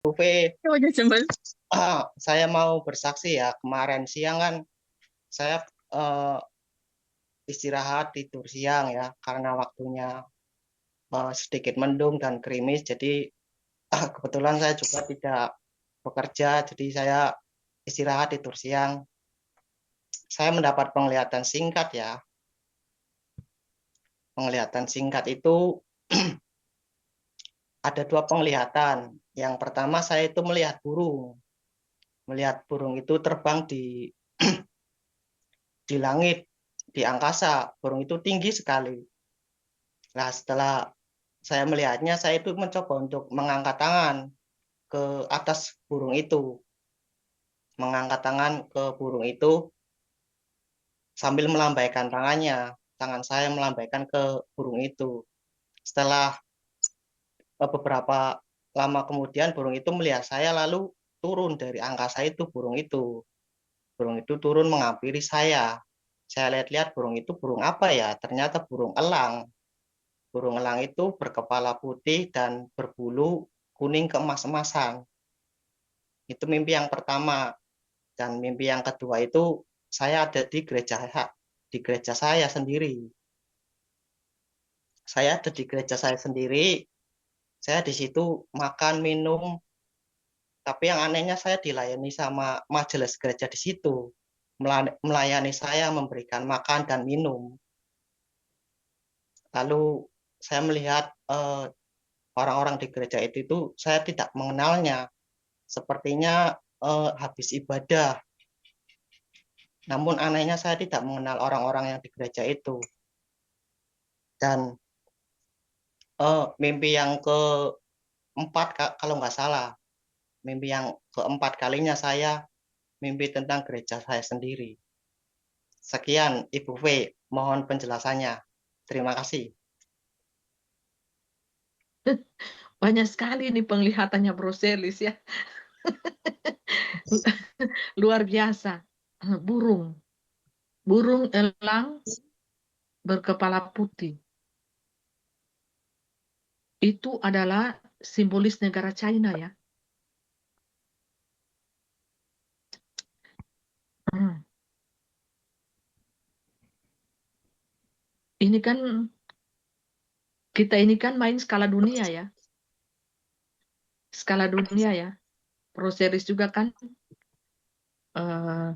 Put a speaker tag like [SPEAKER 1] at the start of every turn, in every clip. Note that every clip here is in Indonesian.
[SPEAKER 1] Uve,
[SPEAKER 2] Coba Jembel.
[SPEAKER 1] saya mau bersaksi ya. Kemarin siang kan saya eh, istirahat tidur siang ya karena waktunya sedikit mendung dan gerimis. Jadi kebetulan saya juga tidak bekerja, jadi saya istirahat tidur siang. Saya mendapat penglihatan singkat ya. Penglihatan singkat itu ada dua penglihatan. Yang pertama saya itu melihat burung. Melihat burung itu terbang di langit, di angkasa. Burung itu tinggi sekali. Nah, setelah saya melihatnya, saya itu mencoba untuk mengangkat tangan ke atas burung itu. Mengangkat tangan ke burung itu sambil melambaikan tangannya. Tangan saya melambaikan ke burung itu. Setelah beberapa lama kemudian, burung itu melihat saya lalu turun dari angkasa itu, burung itu. Burung itu turun menghampiri saya. Saya lihat-lihat burung itu burung apa ya? Ternyata burung elang. Burung elang itu berkepala putih dan berbulu kuning keemas-emasan. Itu mimpi yang pertama. Dan mimpi yang kedua itu saya ada di gereja saya sendiri. Saya ada di gereja saya sendiri. Saya di situ makan, minum. Tapi yang anehnya saya dilayani sama majelis gereja di situ. Melayani saya, memberikan makan dan minum. Lalu saya melihat orang-orang di gereja itu saya tidak mengenalnya. Sepertinya habis ibadah. Namun anehnya saya tidak mengenal orang-orang yang di gereja itu. Dan mimpi yang keempat, kalau nggak salah, mimpi yang keempat kalinya saya mimpi tentang gereja saya sendiri. Sekian, Ibu V. Mohon penjelasannya. Terima kasih.
[SPEAKER 2] Banyak sekali nih penglihatannya Bro Selis ya. Luar biasa. Burung. Burung elang berkepala putih. Itu adalah simbolis negara China ya. Hmm. Ini kan kita ini kan main skala dunia ya. Skala dunia ya. Bro Selis juga kan eh,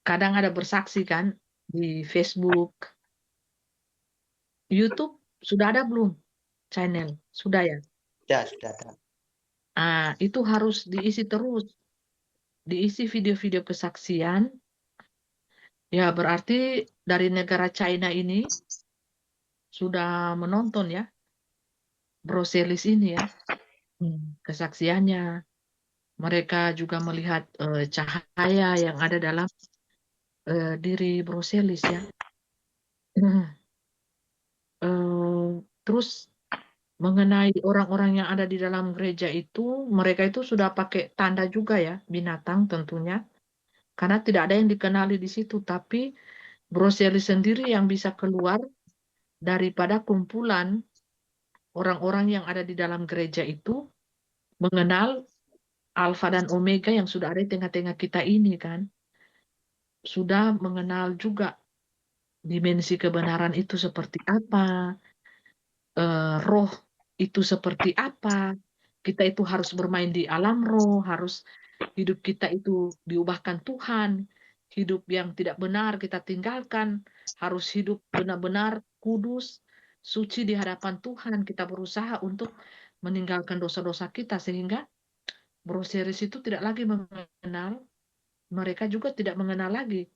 [SPEAKER 2] kadang ada bersaksi kan di Facebook, YouTube sudah ada belum channel? Sudah ya.
[SPEAKER 1] Ya, sudah ada.
[SPEAKER 2] Itu harus diisi terus, diisi video-video kesaksian. Ya, berarti dari negara China ini sudah menonton ya, Broselis ini ya, kesaksiannya. Mereka juga melihat cahaya yang ada dalam diri Broselis ya. Terus mengenai orang-orang yang ada di dalam gereja itu, mereka itu sudah pakai tanda juga ya, binatang tentunya. Karena tidak ada yang dikenali di situ, tapi Broselis sendiri yang bisa keluar daripada kumpulan orang-orang yang ada di dalam gereja itu mengenal Alfa dan Omega yang sudah ada di tengah-tengah kita ini kan. Sudah mengenal juga dimensi kebenaran itu seperti apa, roh itu seperti apa. Kita itu harus bermain di alam roh, harus hidup kita itu diubahkan Tuhan. Hidup yang tidak benar kita tinggalkan, harus hidup benar-benar kudus, suci di hadapan Tuhan. Kita berusaha untuk meninggalkan dosa-dosa kita sehingga Broseris itu tidak lagi mengenal, mereka juga tidak mengenal lagi.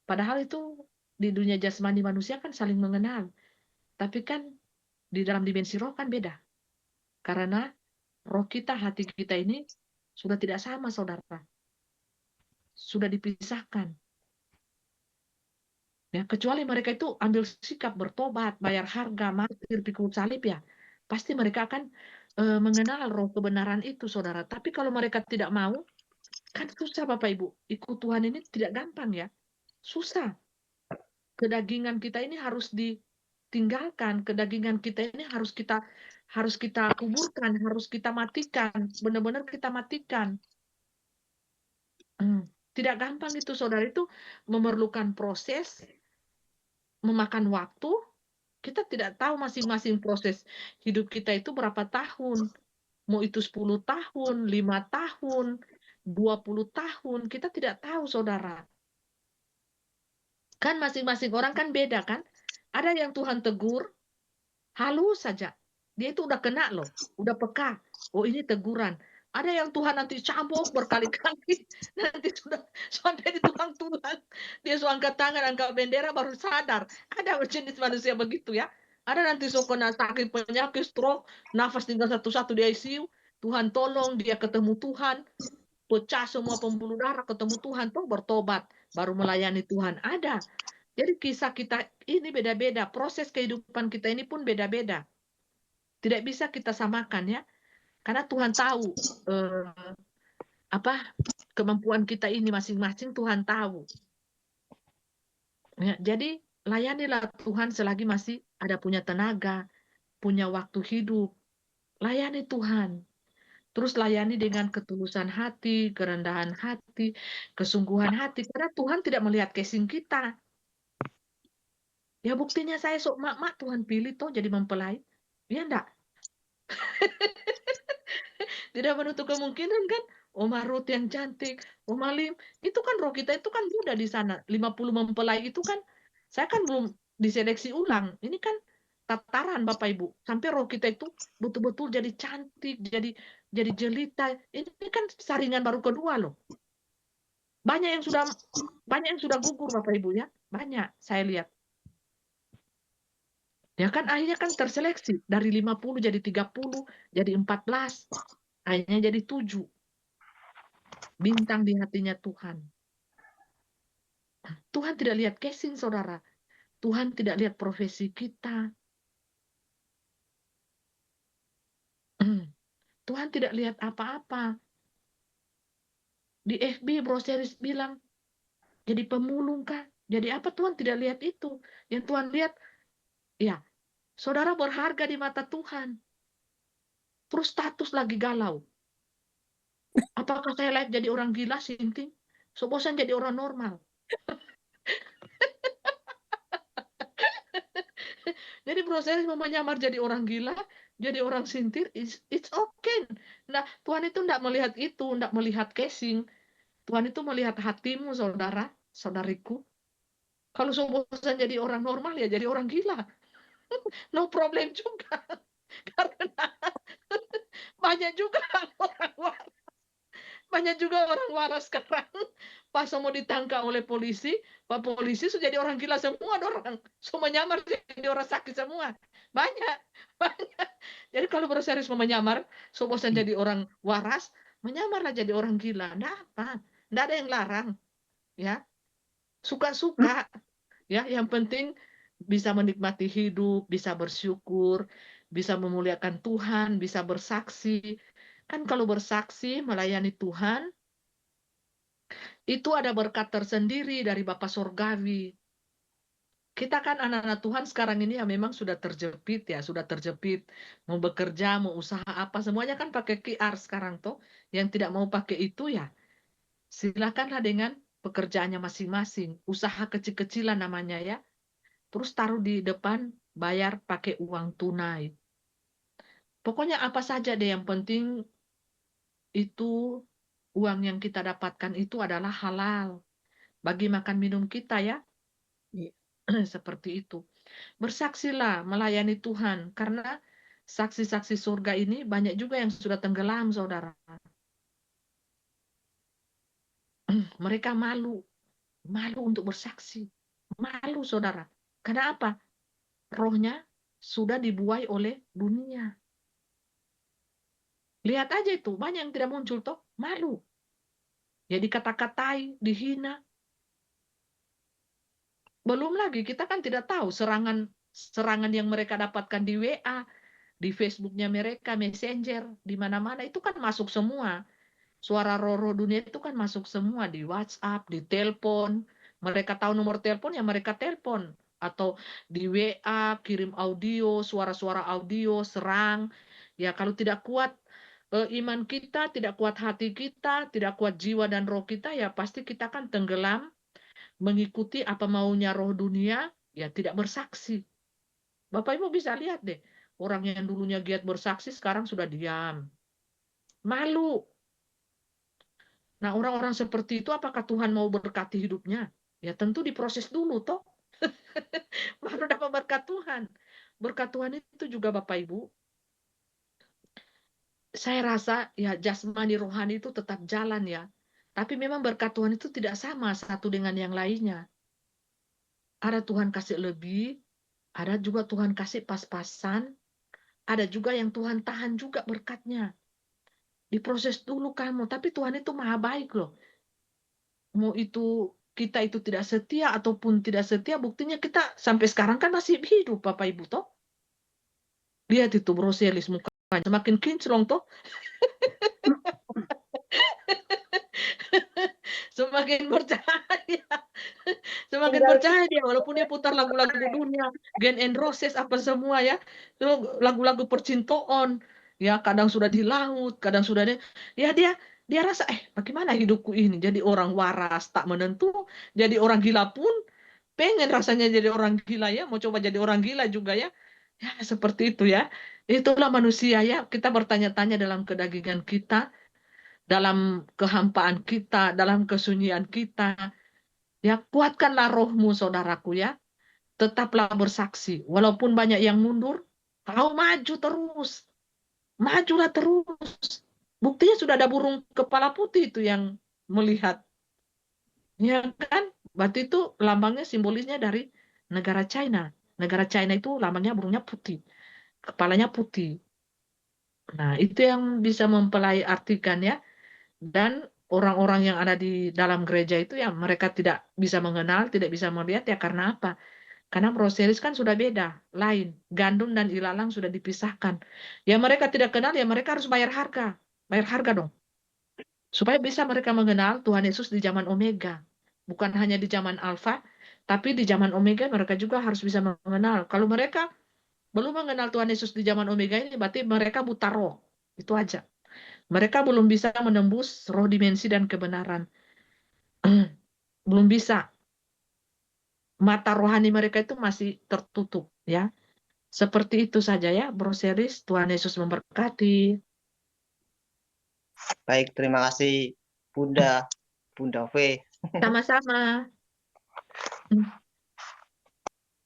[SPEAKER 2] Padahal itu di dunia jasmani manusia kan saling mengenal. Tapi kan di dalam dimensi roh kan beda. Karena roh kita, hati kita ini sudah tidak sama, saudara. Sudah dipisahkan. Ya, kecuali mereka itu ambil sikap bertobat, bayar harga, mati, pikul salib ya. Pasti mereka akan mengenal roh kebenaran itu, saudara. Tapi kalau mereka tidak mau, kan susah Bapak Ibu. Ikut Tuhan ini tidak gampang ya. Susah. Kedagingan kita ini harus ditinggalkan. Kedagingan kita ini harus kita harus kita kuburkan, harus kita matikan, benar-benar kita matikan. Tidak gampang itu, saudara, itu memerlukan proses, memakan waktu. Kita tidak tahu masing-masing proses hidup kita itu berapa tahun. Mau itu 10 tahun, 5 tahun, 20 tahun, kita tidak tahu, saudara. Kan masing-masing orang kan beda kan. Ada yang Tuhan tegur, halus saja. Dia itu udah kena loh, udah peka. Oh, ini teguran. Ada yang Tuhan nanti cambuk berkali-kali, nanti sudah sampai di tulang-tulang. Dia sudah angkat tangan, angkat bendera baru sadar. Ada jenis manusia begitu ya. Ada nanti so kena sakit penyakit stroke, nafas tinggal satu-satu di ICU. Tuhan tolong, dia ketemu Tuhan, pecah semua pembuluh darah, ketemu Tuhan, tuh bertobat, baru melayani Tuhan. Ada. Jadi kisah kita ini beda-beda, proses kehidupan kita ini pun beda-beda. Tidak bisa kita samakan ya, karena Tuhan tahu apa kemampuan kita ini masing-masing, Tuhan tahu. Ya, jadi layanilah Tuhan selagi masih ada punya tenaga, punya waktu hidup. Layani Tuhan. Terus layani dengan ketulusan hati, kerendahan hati, kesungguhan hati. Karena Tuhan tidak melihat casing kita. Ya buktinya saya sok mak-mak Tuhan pilih toh jadi mempelai. Ya enggak? Tidak menutup kemungkinan kan? Oma Ruth yang cantik, Oma Lim, itu kan roh kita itu kan muda di sana. 50 mempelai itu kan, saya kan belum diseleksi ulang. Ini kan tataran Bapak Ibu. Sampai roh kita itu betul-betul jadi cantik, jadi jelita. Ini kan saringan baru kedua loh. Banyak yang sudah gugur Bapak Ibu ya. Banyak saya lihat. Ya kan akhirnya kan terseleksi dari 50 jadi 30, jadi 14, akhirnya jadi 7. Bintang di hatinya Tuhan. Tuhan tidak lihat casing, saudara. Tuhan tidak lihat profesi kita. Tuhan tidak lihat apa-apa. Di FB Bro Series bilang, jadi pemulung kah? Jadi apa? Tuhan tidak lihat itu. Yang Tuhan lihat, ya, saudara berharga di mata Tuhan. Terus status lagi galau. Apakah saya lihat jadi orang gila, Sinting? So bosan jadi orang normal. Jadi proses mau menyamar jadi orang gila, jadi orang sintir, it's okay. Nah, Tuhan itu tidak melihat itu, tidak melihat casing. Tuhan itu melihat hatimu, saudara, saudariku. Kalau bosan jadi orang normal, ya jadi orang gila. No problem juga. Karena banyak juga orang banyak juga orang waras sekarang. Pas mau ditangkap oleh polisi, Pak polisi sudah jadi orang gila semua orang. Semua menyamar jadi orang sakit semua. Banyak, banyak. Jadi kalau berserius mau menyamar, so bosan jadi orang waras, menyamarlah jadi orang gila. Nggak apa, nggak ada yang larang, ya. Suka-suka, ya. Yang penting bisa menikmati hidup, bisa bersyukur, bisa memuliakan Tuhan, bisa bersaksi. Kan kalau bersaksi melayani Tuhan, itu ada berkat tersendiri dari Bapa Surgawi. Kita kan anak-anak Tuhan sekarang ini ya memang sudah terjepit ya, sudah terjepit. Mau bekerja, mau usaha apa, semuanya kan pakai QR sekarang tuh. Yang tidak mau pakai itu ya, silakanlah dengan pekerjaannya masing-masing. Usaha kecil-kecilan namanya ya. Terus taruh di depan, bayar pakai uang tunai. Pokoknya apa saja deh yang penting itu uang yang kita dapatkan itu adalah halal. Bagi makan minum kita ya,
[SPEAKER 3] Iya.
[SPEAKER 2] seperti itu. Bersaksilah melayani Tuhan, karena saksi-saksi surga ini banyak juga yang sudah tenggelam, saudara. Mereka malu, malu untuk bersaksi. Malu, saudara. Karena apa? Rohnya sudah dibuai oleh dunia. Lihat aja itu, banyak yang tidak muncul toh, malu. Ya dikata-katai, dihina. Belum lagi kita kan tidak tahu serangan yang mereka dapatkan di WA, di Facebooknya mereka, Messenger, di mana-mana itu kan masuk semua. Suara roh-roh dunia itu kan masuk semua di WhatsApp, di telepon. Mereka tahu nomor telepon, ya mereka telepon. Atau di WA, kirim audio, suara-suara audio, serang. Ya, kalau tidak kuat iman kita, tidak kuat hati kita, tidak kuat jiwa dan roh kita, ya pasti kita akan tenggelam mengikuti apa maunya roh dunia, ya tidak bersaksi. Bapak Ibu bisa lihat deh, orang yang dulunya giat bersaksi sekarang sudah diam, malu. Nah, orang-orang seperti itu apakah Tuhan mau berkati hidupnya? Ya tentu diproses dulu toh, baru dapat berkat Tuhan. Berkat Tuhan itu juga Bapak Ibu, saya rasa ya jasmani rohani itu tetap jalan ya. Tapi memang berkat Tuhan itu tidak sama satu dengan yang lainnya. Ada Tuhan kasih lebih, ada juga Tuhan kasih pas-pasan, ada juga yang Tuhan tahan juga berkatnya. Diproses dulu kamu, tapi Tuhan itu maha baik loh. Mau itu kita itu tidak setia ataupun tidak setia, buktinya kita sampai sekarang kan masih hidup, Bapak Ibu toh. Lihat itu Broselis mukanya semakin kinclong toh. Semakin percaya. Semakin
[SPEAKER 1] Tinggal
[SPEAKER 2] percaya dia, walaupun dia putar lagu-lagu dunia, Gen and Roses apa semua ya, lagu-lagu percintaan, ya kadang sudah di laut, kadang sudah ya dia rasa bagaimana hidupku ini, jadi orang waras tak menentu, jadi orang gila pun pengen rasanya jadi orang gila ya, mau coba jadi orang gila juga ya, ya seperti itu ya, itulah manusia ya, kita bertanya-tanya dalam kedagingan kita, dalam kehampaan kita, dalam kesunyian kita. Ya, kuatkanlah rohmu, saudaraku ya. Tetaplah bersaksi. Walaupun banyak yang mundur, kau maju terus. Majulah terus. Buktinya sudah ada burung kepala putih itu yang melihat. Ya kan? Berarti itu lambangnya simbolisnya dari negara China. Negara China itu lambangnya burungnya putih. Kepalanya putih. Nah, itu yang bisa mempelai artikan ya. Dan orang-orang yang ada di dalam gereja itu ya mereka tidak bisa mengenal, tidak bisa melihat ya karena apa? Karena proselis kan sudah beda, lain. Gandum dan ilalang sudah dipisahkan. Ya mereka tidak kenal, ya mereka harus bayar harga. Bayar harga dong. Supaya bisa mereka mengenal Tuhan Yesus di zaman Omega. Bukan hanya di zaman Alfa, tapi di zaman Omega mereka juga harus bisa mengenal. Kalau mereka belum mengenal Tuhan Yesus di zaman Omega ini, berarti mereka buta roh. Itu aja. Mereka belum bisa menembus roh dimensi dan kebenaran. Belum bisa. Mata rohani mereka itu masih tertutup. Ya. Seperti itu saja ya, Bro Seris. Tuhan Yesus memberkati.
[SPEAKER 1] baik, terima kasih Bunda V.
[SPEAKER 2] Sama-sama.